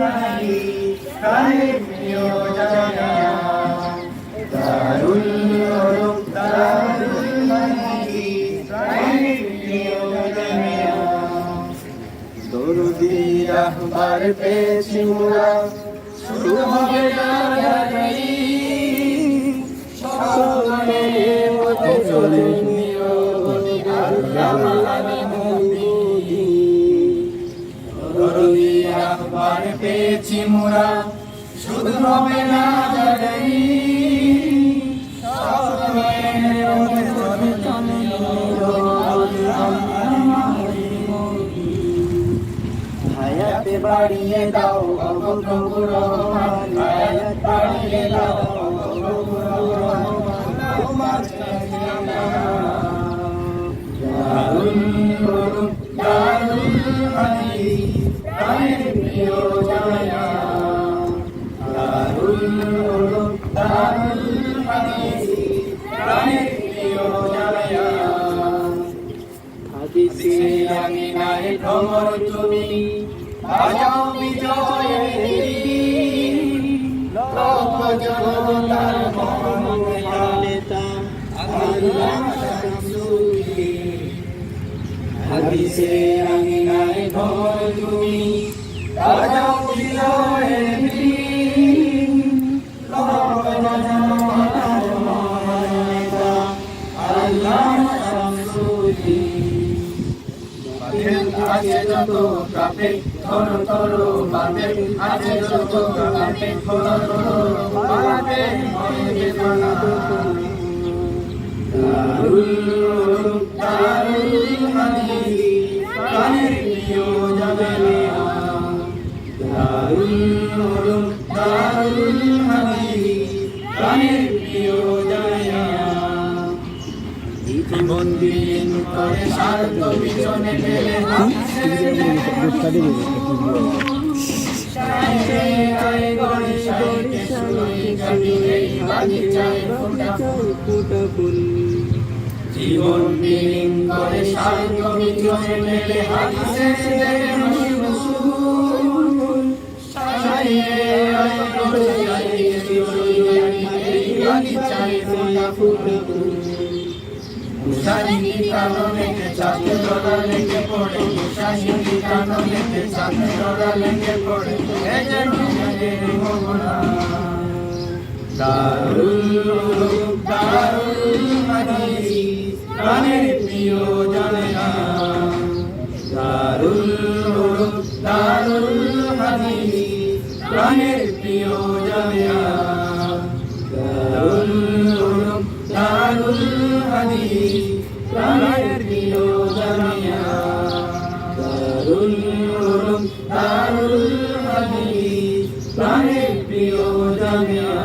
হাদিস প্রাণের প্রিয় জামিয়া দারুল উলুম দারুল হাদিস প্রাণের প্রিয় জামিয়া দরুদি রাহবার পেয়েছি মোরা শুরু হবে না জানাই সকলে মতে চলে নিও দরুদি রাহবার পেয়েছি মোরা শুরু হবে না জানাই সকলে মতে চলে নিও হায়াতে বাড়িয়ে দাও প্রভু রহমান হায়াত বাড়িয়ে দাও প্রভু রহমান তোমার দারুল উলুম দারুল হাদিস প্রাণের প্রিয় জামিয়া দারুল উলুম দারুল হাদিস প্রাণের প্রিয় জামিয়া হাদিসে আমিনায় ভ্রমর তুমি বাজাও বিজয়ের লোক জনতার মহামহিলা নেতা আল্লাহ শামসুদ্দিন হাদিসে আমিনায় ভ্রমর তুমি বাজাও বিজয়ের লোক জনতার মহামহিলা নেতা আল্লাহ শামসুদ্দিন আছে যত কাপে ধরো ধরো বাপে আছে যত কাপে ধরো ধরো বাপে মনে জানা দারুল উলুম দারুল হাদিস প্রাণের প্রিয় জামিয়া দারুল উলুম দারুল হাদিস প্রাণের প্রিয় জামিয়া জীবন দিন করে স্বার্থ পিছনে ফেলে জীবন দিন করে স্বার্থ পিছনে ফেলে হাদিসের মুশাহিদি কাননে চাঁদে ডোরা লেগে পড়ে মুশাহিদি কাননে চাঁদে ডোরা লেগে পড়ে এ যেন মেঘের মোহনা দারুল উলুম দারুল হাদিস প্রাণের প্রিয় জামিয়া দারুল উলুম দারুল হাদিস প্রাণের প্রিয় জামিয়া দারুল উলুম দারুল হাদিস প্রাণের প্রিয় জামিয়া দারুল উলুম দারুল হাদিস প্রাণের প্রিয় জামিয়া